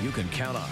you can count on.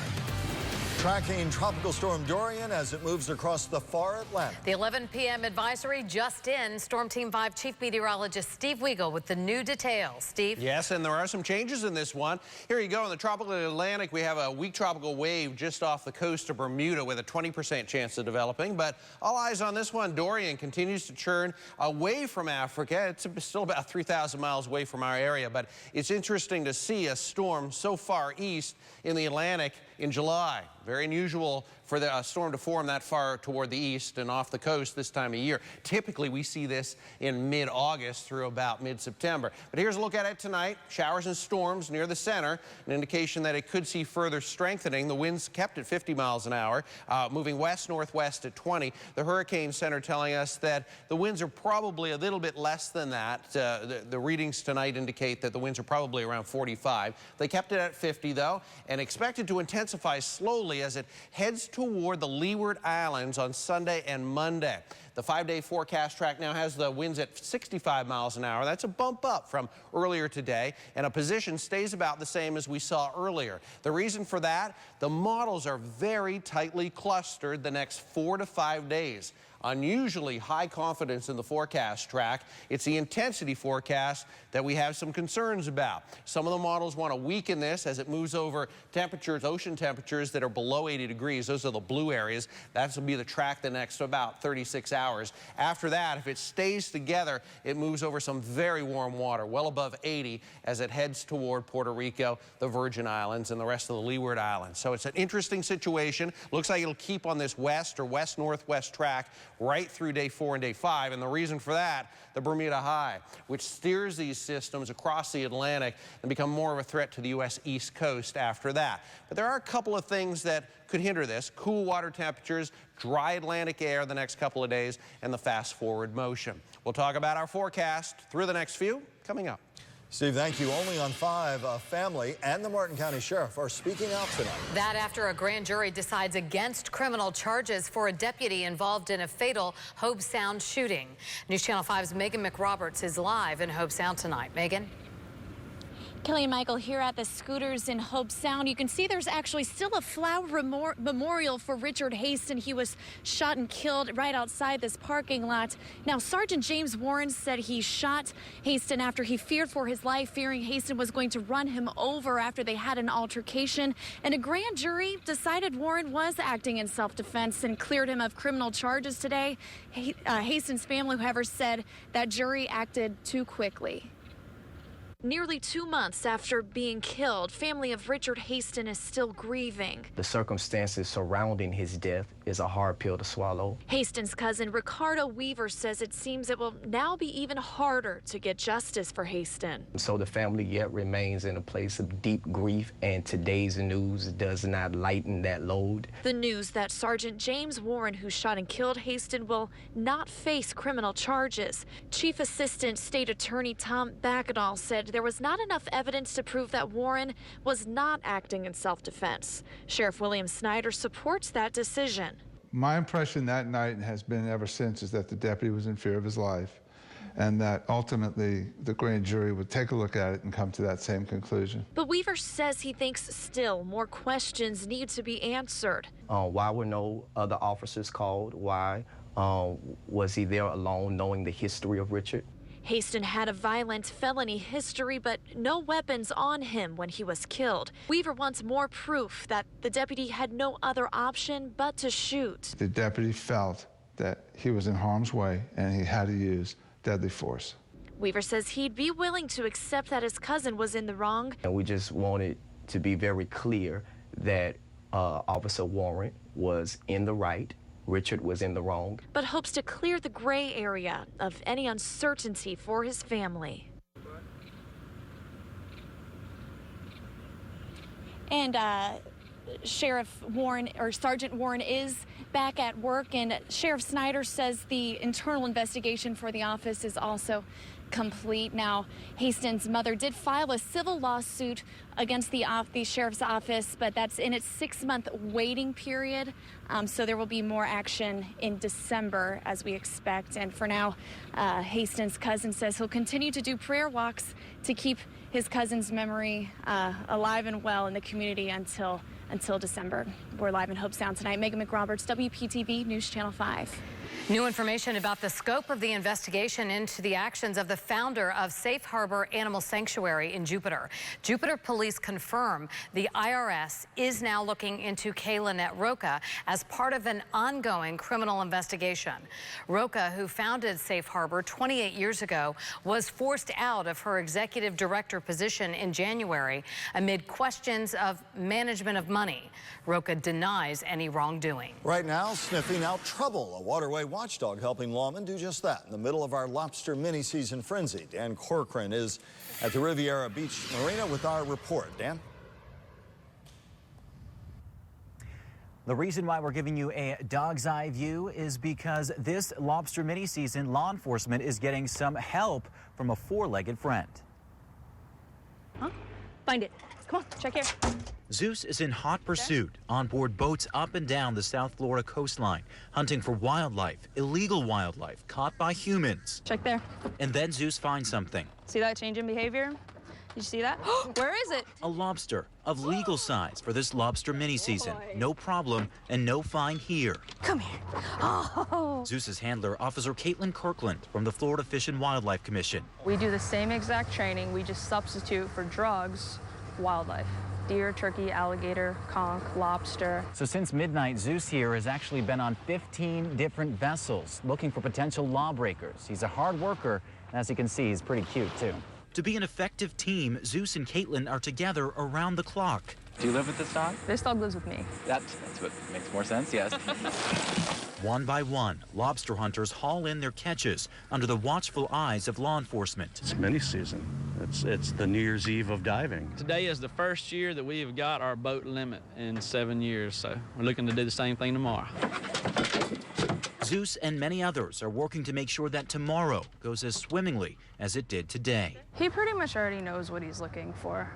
Tracking Tropical Storm Dorian as it moves across the far Atlantic. The 11 p.m. advisory just in. Storm Team 5 Chief Meteorologist Steve Weigel with the new details. Steve? Yes, and there are some changes in this one. Here you go. In the tropical Atlantic, we have a weak tropical wave just off the coast of Bermuda with a 20% chance of developing. But all eyes on this one. Dorian continues to churn away from Africa. It's still about 3,000 miles away from our area, but it's interesting to see a storm so far east in the Atlantic in July. Very unusual for the storm to form that far toward the east and off the coast this time of year. Typically, we see this in mid-August through about mid-September. But here's a look at it tonight. Showers and storms near the center, an indication that it could see further strengthening. The winds kept at 50 miles an hour, moving west-northwest at 20. The Hurricane Center telling us that the winds are probably a little bit less than that. The readings tonight indicate that the winds are probably around 45. They kept it at 50, though, and expected to intensify slowly as it heads toward the Leeward Islands on Sunday and Monday. The 5-day forecast track now has the winds at 65 miles an hour. That's a bump up from earlier today, and a position stays about the same as we saw earlier. The reason for that, the models are very tightly clustered the next 4 to 5 days. Unusually high confidence in the forecast track. It's the intensity forecast that we have some concerns about. Some of the models want to weaken this as it moves over temperatures, ocean temperatures that are below 80 degrees. Those are the blue areas. That will be the track the next about 36 hours. After that, if it stays together, it moves over some very warm water, well above 80, as it heads toward Puerto Rico, the Virgin Islands, and the rest of the Leeward Islands. So it's an interesting situation. Looks like it'll keep on this west or west-northwest track right through day 4 and day 5. And the reason for that, the Bermuda High, which steers these systems across the Atlantic and become more of a threat to the U.S. East Coast after that. But there are a couple of things that could hinder this: cool water temperatures, dry Atlantic air the next couple of days, and the fast forward motion. We'll talk about our forecast through the next few coming up. Steve, thank you. Only on 5, a family and the Martin County Sheriff are speaking out tonight. That after a grand jury decides against criminal charges for a deputy involved in a fatal Hobe Sound shooting. News Channel 5's Megan McRoberts is live in Hobe Sound tonight. Megan? Kelly and Michael here at the Scooters in Hobe Sound. You can see there's actually still a flower memorial for Richard Haston. He was shot and killed right outside this parking lot. Now, Sergeant James Warren said he shot Haston after he feared for his life, fearing Haston was going to run him over after they had an altercation. And a grand jury decided Warren was acting in self-defense and cleared him of criminal charges today. Haston's family, however, said that jury acted too quickly. Nearly 2 months after being killed, family of Richard Haston is still grieving. The circumstances surrounding his death is a hard pill to swallow. Haston's cousin Ricardo Weaver says it seems it will now be even harder to get justice for Haston. So the family yet remains in a place of deep grief, and today's news does not lighten that load. The news that Sergeant James Warren, who shot and killed Haston, will not face criminal charges. Chief Assistant State Attorney Tom Backendall said there was not enough evidence to prove that Warren was not acting in self-defense. Sheriff William Snyder supports that decision. My impression that night, and has been ever since, is that the deputy was in fear of his life, and that ultimately the grand jury would take a look at it and come to that same conclusion. But Weaver says he thinks still more questions need to be answered. Why were no other officers called? Why was he there alone, knowing the history of Richard? Haston had a violent felony history, but no weapons on him when he was killed. Weaver wants more proof that the deputy had no other option but to shoot. The deputy felt that he was in harm's way and he had to use deadly force. Weaver says he'd be willing to accept that his cousin was in the wrong. And we just wanted to be very clear that Officer Warren was in the right, Richard was in the wrong. But hopes to clear the gray area of any uncertainty for his family. And Sheriff Warren, or Sergeant Warren, is back at work, and Sheriff Snyder says the internal investigation for the office is also complete. Now, Haston's mother did file a civil lawsuit against the sheriff's office, but that's in its 6-month waiting period. So there will be more action in December, as we expect. And for now, Haston's cousin says he'll continue to do prayer walks to keep his cousin's memory alive and well in the community until December. We're live in Hobe Sound tonight. Megan McRoberts, WPTV News Channel 5. New information about the scope of the investigation into the actions of the founder of Safe Harbor Animal Sanctuary in Jupiter. Jupiter police confirm the IRS is now looking into Kayla Roca as part of an ongoing criminal investigation. Roca, who founded Safe Harbor 28 years ago, was forced out of her executive director position in January amid questions of management of money. Roca denies any wrongdoing. Right now, sniffing out trouble, a waterway watchdog helping lawmen do just that in the middle of our lobster mini-season frenzy. Dan Corcoran is at the Riviera Beach Marina with our report. Dan? The reason why we're giving you a dog's eye view is because this lobster mini-season, law enforcement is getting some help from a four-legged friend. Huh? Find it. Come on, check here. Zeus is in hot pursuit on board boats up and down the South Florida coastline, hunting for wildlife, illegal wildlife caught by humans. Check there. And then Zeus finds something. See that change in behavior? Did you see that? Where is it? A lobster of legal size for this lobster mini-season. No problem and no fine here. Come here. Oh. Zeus's handler, Officer Caitlin Kirkland from the Florida Fish and Wildlife Commission. We do the same exact training. We just substitute for drugs, wildlife. Deer, turkey, alligator, conch, lobster. So since midnight, Zeus here has actually been on 15 different vessels looking for potential lawbreakers. He's a hard worker, and as you can see, he's pretty cute too. To be an effective team, Zeus and Caitlin are together around the clock. Do you live with this dog? This dog lives with me. That's what makes more sense, yes. One by one, lobster hunters haul in their catches under the watchful eyes of law enforcement. It's mini-season. It's the New Year's Eve of diving. Today is the first year that we have got our boat limit in 7 years, so we're looking to do the same thing tomorrow. Zeus and many others are working to make sure that tomorrow goes as swimmingly as it did today. He pretty much already knows what he's looking for.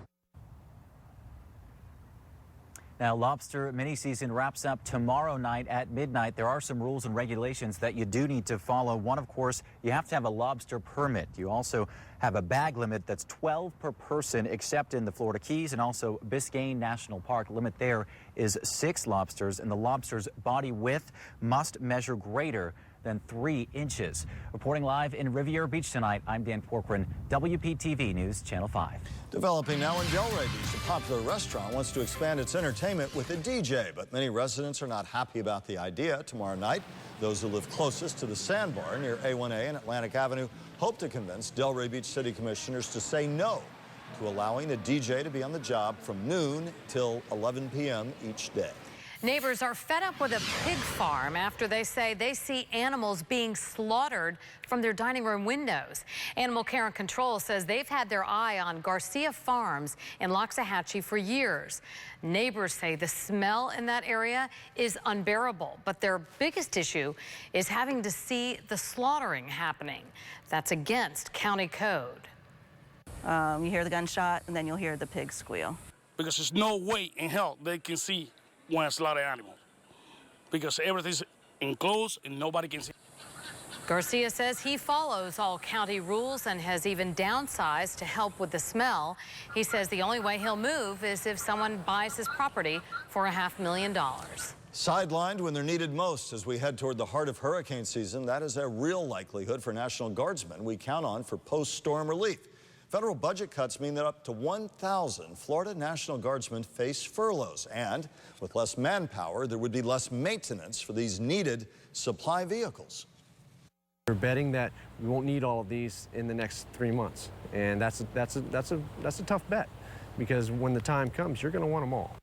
Now, lobster mini-season wraps up tomorrow night at midnight. There are some rules and regulations that you do need to follow. One, of course, you have to have a lobster permit. You also have a bag limit that's 12 per person, except in the Florida Keys and also Biscayne National Park. Limit there is 6 lobsters, and the lobster's body width must measure greater than 3 inches. Reporting live in Riviera Beach tonight, I'm Dan Corcoran, WPTV News Channel 5. Developing now in Delray Beach, a popular restaurant wants to expand its entertainment with a DJ, but many residents are not happy about the idea. Tomorrow night, those who live closest to the Sandbar near A1A and Atlantic Avenue hope to convince Delray Beach City Commissioners to say no to allowing a DJ to be on the job from noon till 11 p.m. each day. Neighbors are fed up with a pig farm after they say they see animals being slaughtered from their dining room windows. Animal Care and Control says they've had their eye on Garcia Farms in Loxahatchee for years. Neighbors say the smell in that area is unbearable, but their biggest issue is having to see the slaughtering happening. That's against county code. You hear the gunshot, and then you'll hear the pig squeal. Because there's no way in hell they can see when I slaughter animal, because everything's enclosed and nobody can see. Garcia says he follows all county rules and has even downsized to help with the smell. He says the only way he'll move is if someone buys his property for $500,000. Sidelined when they're needed most as we head toward the heart of hurricane season, that is a real likelihood for National Guardsmen we count on for post-storm relief. Federal budget cuts mean that up to 1,000 Florida National Guardsmen face furloughs, and with less manpower, there would be less maintenance for these needed supply vehicles. We're betting that we won't need all of these in the next 3 months, and that's a tough bet, because when the time comes, you're going to want them all.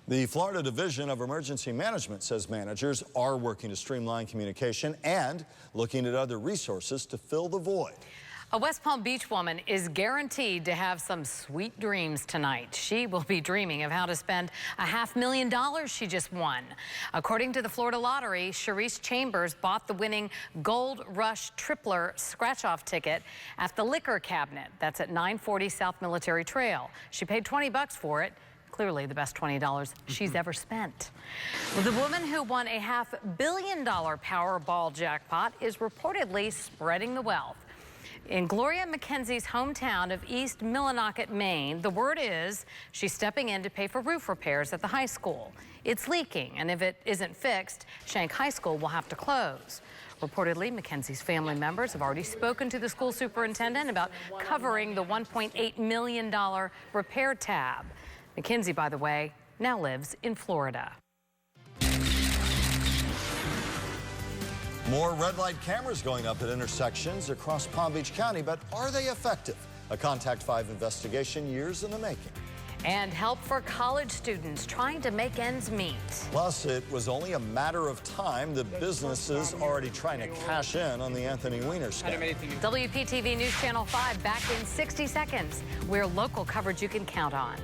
The Florida Division of Emergency Management says managers are working to streamline communication and looking at other resources to fill the void. A West Palm Beach woman is guaranteed to have some sweet dreams tonight. She will be dreaming of how to spend $500,000 she just won. According to the Florida Lottery, Sharice Chambers bought the winning Gold Rush Tripler scratch-off ticket at the liquor cabinet. That's at 940 South Military Trail. She paid $20 for it. Clearly the best $20 she's ever spent. The woman who won a $500 million Powerball jackpot is reportedly spreading the wealth. In Gloria McKenzie's hometown of East Millinocket, Maine, the word is she's stepping in to pay for roof repairs at the high school. It's leaking, and if it isn't fixed, Shank High School will have to close. Reportedly, McKenzie's family members have already spoken to the school superintendent about covering the $1.8 million repair tab. McKenzie, by the way, now lives in Florida. More red light cameras going up at intersections across Palm Beach County, but are they effective? A Contact 5 investigation years in the making. And help for college students trying to make ends meet. Plus, it was only a matter of time. The businesses already trying to cash in on the Anthony Weiner scandal. WPTV News Channel 5 back in 60 seconds. We're local coverage you can count on.